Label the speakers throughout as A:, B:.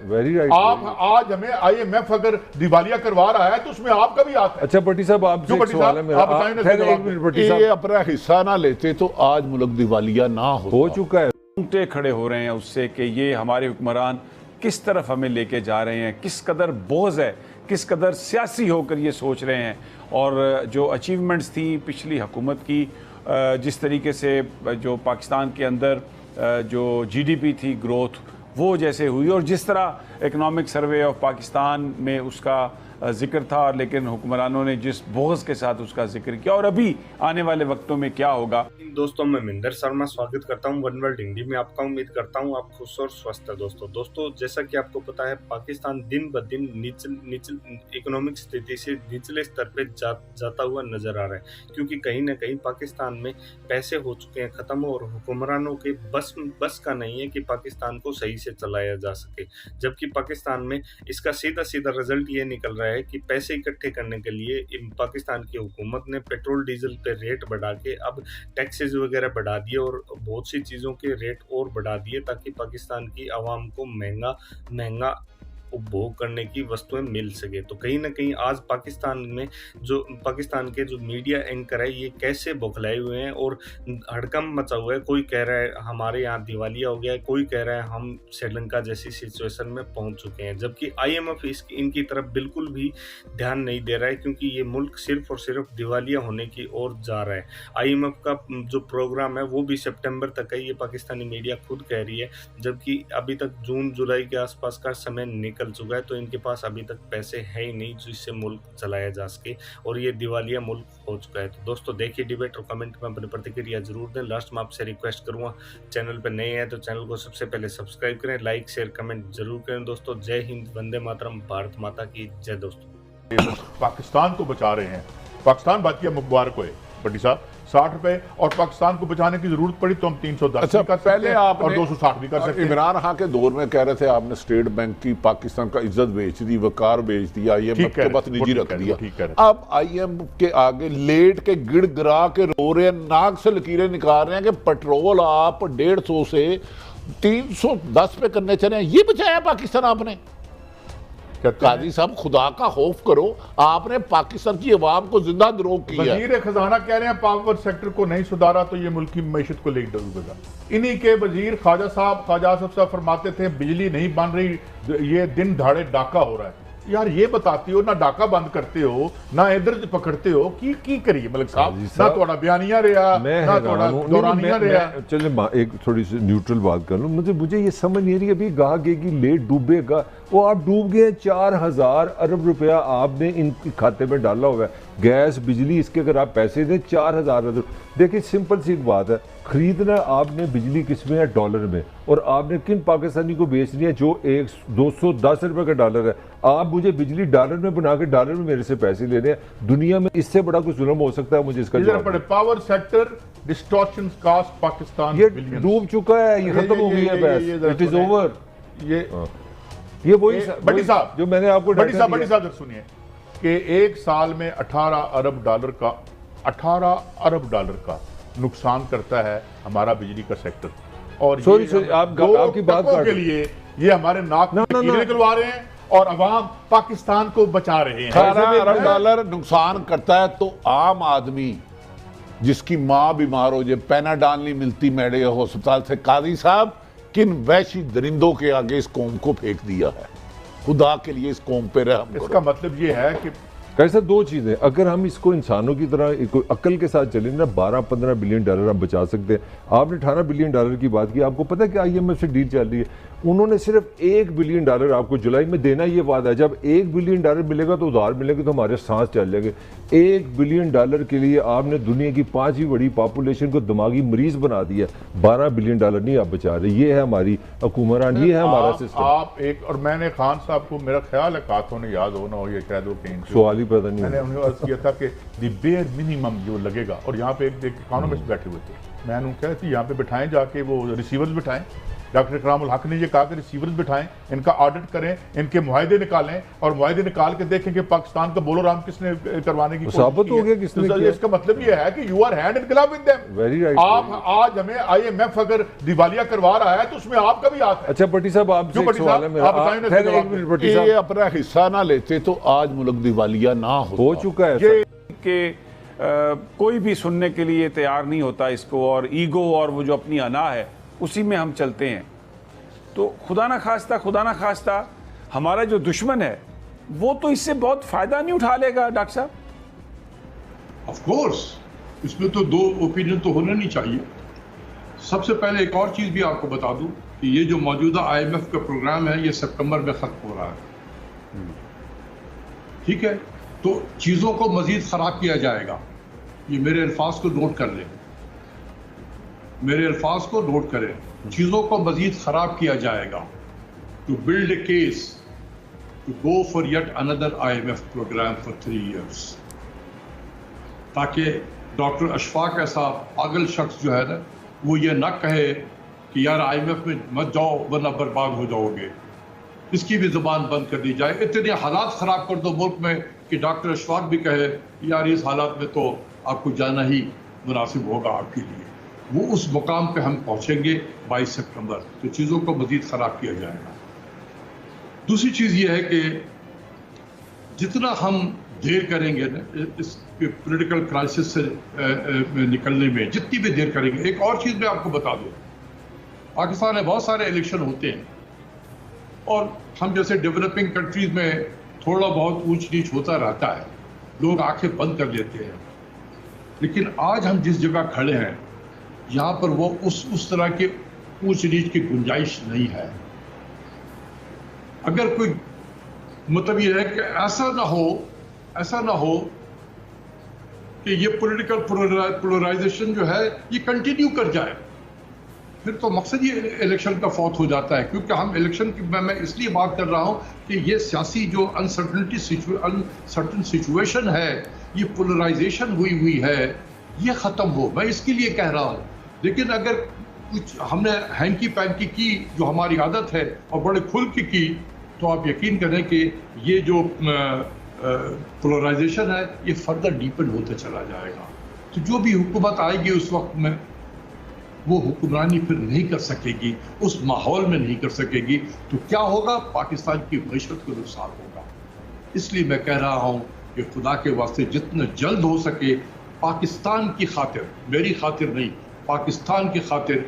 A: Very right.
B: आप आज हमें IMF अगर दिवालिया करवा रहा है तो उसमें आपका भी हाथ है।
A: अच्छा भट्टी साहब, आपसे एक सवाल है मेरा। खैर, एक मिनट भट्टी
C: ये
A: साहब,
C: अपना हिस्सा ना लेते तो आज मुल्क दिवालिया ना
A: हो चुका है।
D: रोंगटे खड़े हो रहे हैं उससे कि ये हमारे हुक्मरान किस तरफ हमें लेके जा रहे हैं, किस कदर बोझ है, किस कदर सियासी होकर ये सोच रहे हैं। और जो अचीवमेंट्स थी पिछली हुकूमत की, जिस तरीके से जो पाकिस्तान के अंदर जो GDP थी ग्रोथ वो जैसे हुई, और जिस तरह इकनॉमिक सर्वे ऑफ पाकिस्तान में उसका जिक्र था, लेकिन हुक्मरानों ने जिस बोझ के साथ उसका जिक्र किया, और अभी आने वाले वक्तों में क्या होगा।
E: दोस्तों, मैं मिंदर शर्मा स्वागत करता हूं वन वर्ल्ड हिंदी में आपका। उम्मीद करता हूं आप खुश और स्वस्थ है। दोस्तों जैसा कि आपको पता है, पाकिस्तान दिन ब दिन इकोनॉमिक स्थिति से निचले स्तर पे जाता हुआ नजर आ रहा है, क्योंकि कहीं ना कहीं पाकिस्तान में पैसे हो चुके हैं खत्म, और हुक्मरानों के बस का नहीं है कि पाकिस्तान को सही से चलाया जा सके। जबकि पाकिस्तान में इसका सीधा रिजल्ट ये निकल रहा है कि पैसे इकट्ठे करने के लिए पाकिस्तान की हुकूमत ने पेट्रोल डीजल पे रेट बढ़ा के अब टैक्सेस वगैरह बढ़ा दिए और बहुत सी चीज़ों के रेट और बढ़ा दिए, ताकि पाकिस्तान की आवाम को महंगा उपभोग करने की वस्तुएं मिल सके। तो कहीं ना कहीं आज पाकिस्तान के जो मीडिया एंकर है, ये कैसे बौखलाए हुए हैं और हड़कंप मचा हुआ है। कोई कह रहा है हमारे यहाँ दिवालिया हो गया है, कोई कह रहा है हम श्रीलंका जैसी सिचुएशन में पहुंच चुके हैं, जबकि IMF इनकी तरफ बिल्कुल भी ध्यान नहीं दे रहा है, क्योंकि ये मुल्क सिर्फ और सिर्फ दिवालिया होने की ओर जा रहा है। IMF का जो प्रोग्राम है वो भी सितंबर तक है, ये पाकिस्तानी मीडिया खुद कह रही है, जबकि अभी तक जून जुलाई के आसपास का समय निकल चुका है। तो इनके पास अभी तक पैसे है ही नहीं जिससे मुल्क चलाया जा सके, और ये दिवालिया मुल्क हो चुका है। तो दोस्तों देखिए डिबेट और कमेंट में अपनी प्रतिक्रिया जरूर दें। लास्ट में आपसे रिक्वेस्ट करूंगा, चैनल पर नए हैं तो चैनल को सबसे पहले सब्सक्राइब करें, लाइक शेयर कमेंट जरूर करें। दोस्तों जय हिंद, वंदे मातरम, भारत माता की जय। दोस्तों
B: पाकिस्तान को बचा रहे हैं, पाकिस्तान बात किया मुबारक होए भट्टी साहब, 60 रुपए, और पाकिस्तान को बचाने की जरूरत पड़ी तो हम 310
C: अच्छा,
B: भी कर सकते
C: पहले
B: हैं
C: आपने
B: और 260 भी कर सकते हैं।
C: इमरान खान के दौर में कह रहे थे आपने स्टेट बैंक की पाकिस्तान का इज्जत बेच दी, वकार बेच दिया, IMF के पास निजी रख दिया। अब IMF के आगे लेट के गिड़गिड़ा के रो रहे हैं, नाक से लकीरें निकाल रहे हैं कि पेट्रोल आप 150 से 310 पे करने चले हैं। ये बचाया पाकिस्तान आपने? काजी साहब, खुदा का खौफ करो, आपने पाकिस्तान की आवाम को जिंदा द्रोह किया।
B: वजीर खजाना कह रहे हैं पावर सेक्टर को नहीं सुधारा तो ये मुल्क की मईशत को ले डूबेगा। इन्हीं के वजीर ख्वाजा साहब फरमाते थे बिजली नहीं बन रही, ये दिन दहाड़े डाका हो रहा है। यार ये बताते हो ना, डाका बंद करते हो ना, इधर पकड़ते हो की करिए मलिक साहब, ना थोड़ा बयानिया रहा ना थोड़ा दौरानिया रहा।
A: चलिए एक थोड़ी सी न्यूट्रल बात कर लूं। मुझे ये समझ नहीं रही, अभी कहा गया कि लेट डूबेगा, वो आप डूब गए। 4000 अरब रुपया आपने इनके खाते में डाला हुआ है, गैस बिजली, इसके अगर आप पैसे दें 4000 अरब। देखिए सिंपल सी बात है, खरीदना आपने बिजली किस में है? डॉलर में, और आपने किन पाकिस्तानी को बेचनी है जो 210 रुपए का डॉलर है। आप मुझे बिजली डॉलर में बना के डॉलर में मेरे से पैसे ले रहे हैं। दुनिया में इससे बड़ा कुछ जुल्म हो सकता है? मुझे इसका
B: power sector distortion cost Pakistan
A: ये डूब चुका है, ये खत्म हो गई है, बस इट इज ओवर। ये वही
B: भट्टी साहब
A: जो मैंने आपको
B: भट्टी साहब सुनिए कि एक साल में 18 अरब डॉलर का नुकसान करता है हमारा बिजली का सेक्टर, और
A: सॉरी आपकी बात
B: के लिए ये हमारे नाक निकलवा रहे हैं और अवाम पाकिस्तान को बचा रहे हैं।
C: 18 अरब डॉलर नुकसान करता है तो आम आदमी जिसकी माँ बीमार हो जाए, पैनाडाल नहीं मिलती मेडे अस्पताल से, काजी साहब किन वैशी दरिंदों के आगे इस कौम को फेंक दिया है? खुदा के लिए इस कौम पे रहम करो।
B: इसका मतलब ये है कि
A: कैसे दो चीज़ें, अगर हम इसको इंसानों की तरह अक्ल के साथ चलें ना, 12-15 बिलियन डॉलर हम बचा सकते हैं। आपने 18 बिलियन डॉलर की बात की, आपको पता है कि IMF से डील चल रही है, उन्होंने सिर्फ 1 बिलियन डॉलर आपको जुलाई में देना, ये वादा है। जब 1 बिलियन डॉलर मिलेगा तो उधार मिलेगा तो हमारे सांस चल जाएंगे। 1 बिलियन डॉलर के लिए आपने दुनिया की 5वीं बड़ी पॉपुलेशन को दिमागी मरीज बना दिया। 12 बिलियन डॉलर नहीं आप बचा रहे। ये है हमारी हुकूमरान, ये है हमारा सिस्टम।
B: आप एक, और मैंने खान साहब को, मेरा ख्याल है हाथों ने याद होना हो, ये शायद वो कहीं
A: सवाल ही पता नहीं,
B: मैंने उन्हें अर्ज किया था कि द बेयर मिनिमम जो लगेगा, और यहाँ पे एक इकोनॉमिस्ट बैठे हुए थे, मैंने कहा थी यहाँ पे बिठाएं, जाके वो रिसीवर्स बिठाएं, डॉक्टर इकरामुल हक ने ये कहा कि रिसीवर्स बिठाएं, इनका ऑडिट करें, इनके मुआहदे निकालें और मुआहदे निकाल के देखें कि पाकिस्तान का बोलो राम किसने करवाने की
A: साबित हो गया किसने
B: तो
A: किया।
B: इसका मतलब ये है कि you are hand in glove with them.
A: Very right,
B: आप आज हमें IMF अगर दिवालिया करवा रहा है तो उसमें आपका भी हाथ है।
A: अच्छा भट्टी साहब आपसे
B: क्यों
A: एक
B: भट्टी
A: सवाल है
B: साहब?
A: मेरा,
B: आप बताएं ना इसका
A: खैर, एक
B: जवाब।
A: मिनट भट्टी
C: ये
A: साहब,
C: अपना हिस्सा ना लेते तो आज मुल्क दिवालिया ना होता।
A: हो चुका है
B: ये
A: ऐसा।
D: कि कोई भी सुनने के लिए तैयार नहीं होता इसको, और ईगो और वो जो अपनी अना है उसी में हम चलते हैं। तो खुदा ना खास्ता हमारा जो दुश्मन है वो तो इससे बहुत फायदा नहीं उठा लेगा डॉक्टर साहब।
F: ऑफ कोर्स इसमें तो दो ओपिनियन तो होना नहीं चाहिए। सबसे पहले एक और चीज़ भी आपको बता दूं कि ये जो मौजूदा IMF का प्रोग्राम है ये सितंबर में ख़त्म हो रहा है, ठीक है? तो चीज़ों को मज़ीद ख़राब किया जाएगा। ये मेरे अल्फाज को नोट कर लें, मेरे अल्फाज को नोट करें। चीज़ों को मज़ीद ख़राब किया जाएगा to build a case to go for yet another IMF programme for 3 years, ताकि डॉक्टर अशफाक ऐसा पागल शख्स जो है ना वो ये ना कहे कि यार IMF में मत जाओ वरना बर्बाद हो जाओगे। इसकी भी ज़ुबान बंद कर दी जाए। इतने हालात ख़राब कर दो मुल्क में कि डॉक्टर अशफाक भी कहे यार इस हालात में तो आपको जाना ही मुनासिब होगा आपके लिए। वो उस मुकाम पे हम पहुँचेंगे 22 सितंबर, तो चीज़ों को मज़ीद ख़राब किया जाएगा। दूसरी चीज़ ये है कि जितना हम देर करेंगे ना इस पॉलिटिकल क्राइसिस से निकलने में, जितनी भी देर करेंगे। एक और चीज़ मैं आपको बता दूं, पाकिस्तान में बहुत सारे इलेक्शन होते हैं और हम जैसे डेवलपिंग कंट्रीज में थोड़ा बहुत ऊंच नीच होता रहता है, लोग आंखें बंद कर लेते हैं। लेकिन आज हम जिस जगह खड़े हैं यहाँ पर वो उस तरह के ऊंच नीच की गुंजाइश नहीं है। अगर कोई मतलब ये है कि ऐसा ना हो कि ये पॉलिटिकल पोलराइजेशन जो है ये कंटिन्यू कर जाए, फिर तो मकसद ये इलेक्शन का फौत हो जाता है। क्योंकि हम इलेक्शन की मैं इसलिए बात कर रहा हूं कि ये सियासी जो अनसर्टन सिचुएशन है, ये पोलराइजेशन हुई है, ये ख़त्म हो, मैं इसके लिए कह रहा हूं। लेकिन अगर कुछ हमने हैंकी पैंकी की जो हमारी आदत है और बड़े खुल की तो आप यकीन करें कि ये जो पोलराइजेशन है ये फर्दर डीपन होता चला जाएगा। तो जो भी हुकूमत आएगी उस वक्त में वो हुक्मरानी फिर नहीं कर सकेगी, उस माहौल में नहीं कर सकेगी। तो क्या होगा? पाकिस्तान की मईशत को नुकसान होगा। इसलिए मैं कह रहा हूँ कि खुदा के वास्ते जितना जल्द हो सके पाकिस्तान की खातिर, मेरी खातिर नहीं, पाकिस्तान की खातिर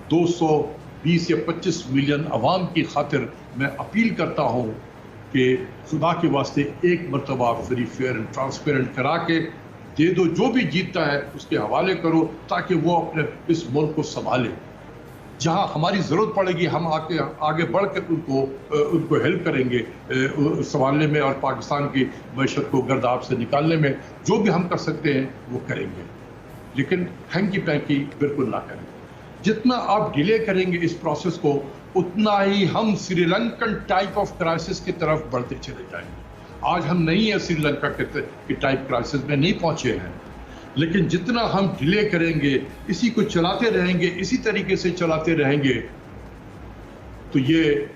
F: 220 या 25 मिलियन अवाम की खातिर मैं अपील करता हूँ कि खुदा के वास्ते एक मरतबा फ्री फेयर एंड ट्रांसपेरेंट करा के दे दो। जो भी जीतता है उसके हवाले करो ताकि वो अपने इस मुल्क को संभाले। जहाँ हमारी ज़रूरत पड़ेगी हम आगे बढ़ कर उनको हेल्प करेंगे संभालने में और पाकिस्तान की मईशत को गर्दाब से निकालने में। जो भी हम कर सकते हैं वो करेंगे, लेकिन हैंकी पैंकी बिल्कुल ना करें। जितना आप डिले करेंगे इस प्रोसेस को उतना ही हम श्रीलंकन टाइप ऑफ क्राइसिस की तरफ बढ़ते चले जाएंगे। आज हम नहीं है श्रीलंका के टाइप क्राइसिस में नहीं पहुंचे हैं, लेकिन जितना हम डिले करेंगे, इसी को चलाते रहेंगे, इसी तरीके से चलाते रहेंगे, तो ये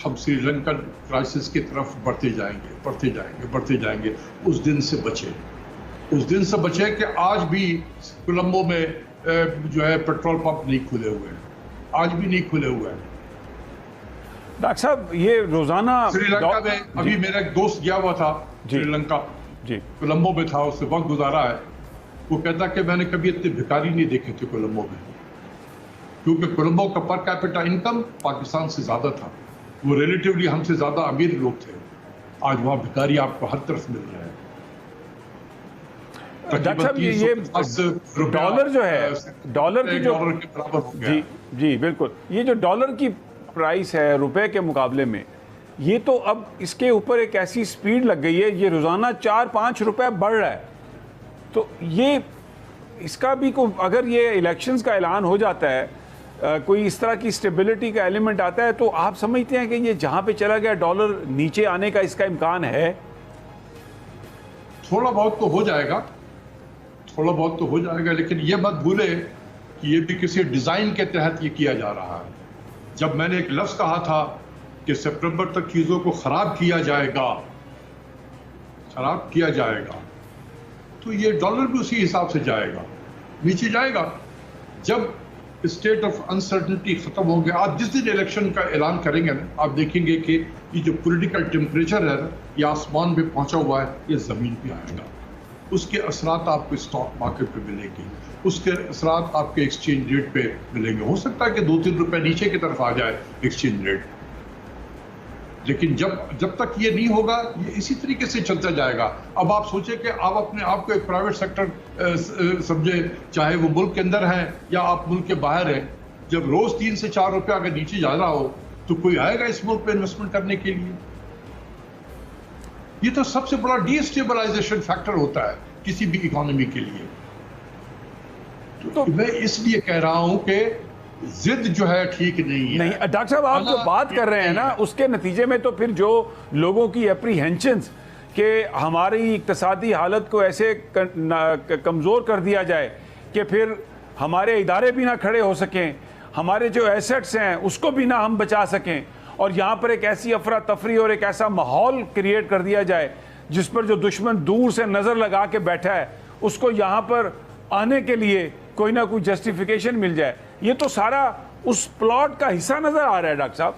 F: हम श्रीलंकन क्राइसिस की तरफ बढ़ते जाएंगे। उस दिन से बचे कि आज भी कोलंबो में जो है पेट्रोल पंप नहीं खुले हुए हैं, आज भी नहीं खुले हुए हैं।
D: डॉक्टर साहब ये रोजाना
F: श्रीलंका में अभी मेरा एक दोस्त गया हुआ था श्रीलंका,
D: जी
F: कोलंबो में था, उससे वक्त गुजारा है। वो कहता कि मैंने कभी इतने भिखारी नहीं देखे थे कोलंबो में, क्योंकि कोलंबो का पर कैपिटा इनकम पाकिस्तान से ज्यादा था। वो रिलेटिवली हमसे ज्यादा अमीर लोग थे। आज वहाँ भिखारी आपको हर तरफ मिल रहे हैं।
D: डॉक्टर साहब ये डॉलर जो है, डॉलर की जो
F: डॉलर के बराबर हो गया।
D: जी बिल्कुल, ये जो डॉलर की प्राइस है रुपए के मुकाबले में, ये तो अब इसके ऊपर एक ऐसी स्पीड लग गई है, ये रोजाना 4-5 रुपए बढ़ रहा है। तो ये इसका भी अगर ये इलेक्शंस का ऐलान हो जाता है, कोई इस तरह की स्टेबिलिटी का एलिमेंट आता है, तो आप समझते हैं कि ये जहां पे चला गया डॉलर नीचे आने का इसका इम्कान है?
F: थोड़ा बहुत तो हो जाएगा, लेकिन ये मत भूले कि ये भी किसी डिजाइन के तहत ये किया जा रहा है। जब मैंने एक लफ्ज कहा था कि सितंबर तक चीजों को खराब किया जाएगा, तो ये डॉलर भी उसी हिसाब से जाएगा, नीचे जाएगा। जब स्टेट ऑफ अनसर्टेनिटी खत्म होंगे, आप जिस दिन इलेक्शन का ऐलान करेंगे ना, आप देखेंगे कि ये जो पॉलिटिकल टेम्परेचर है ये आसमान में पहुंचा हुआ है, ये जमीन पे आएगा। उसके असरात आपको स्टॉक मार्केट पे मिलेंगे, उसके असरात आपके एक्सचेंज रेट पे मिलेंगे। हो सकता है कि 2-3 रुपए नीचे की तरफ आ जाए एक्सचेंज रेट, लेकिन जब तक ये नहीं होगा ये इसी तरीके से चलता जाएगा। अब आप सोचें कि आप अपने आप को एक प्राइवेट सेक्टर समझे, चाहे वो मुल्क के अंदर है या आप मुल्क के बाहर हैं। जब रोज 3 से 4 रुपया अगर नीचे जा रहा हो तो कोई आएगा इस मुल्क पे इन्वेस्टमेंट करने के लिए? ये तो सबसे बड़ा डिस्टेबलाइजेशन फैक्टर होता है किसी भी इकोनॉमी के लिए। तो मैं इसलिए कह रहा हूं कि जिद जो है ठीक नहीं है।
D: नहीं डॉक्टर साहब, आप जो बात कर रहे हैं ना, उसके नतीजे में तो फिर जो लोगों की एप्रीहेंशंस कि हमारी इक्तिसादी हालत को ऐसे कमज़ोर कर दिया जाए कि फिर हमारे इदारे भी ना खड़े हो सकें, हमारे जो एसेट्स हैं उसको भी ना हम बचा सकें, और यहाँ पर एक ऐसी अफरा तफरी और एक ऐसा माहौल क्रिएट कर दिया जाए जिस पर जो दुश्मन दूर से नज़र लगा के बैठा है उसको यहाँ पर आने के लिए कोई ना कोई जस्टिफिकेशन मिल जाए। ये तो सारा उस प्लॉट का हिस्सा नजर आ रहा है डॉक्टर साहब।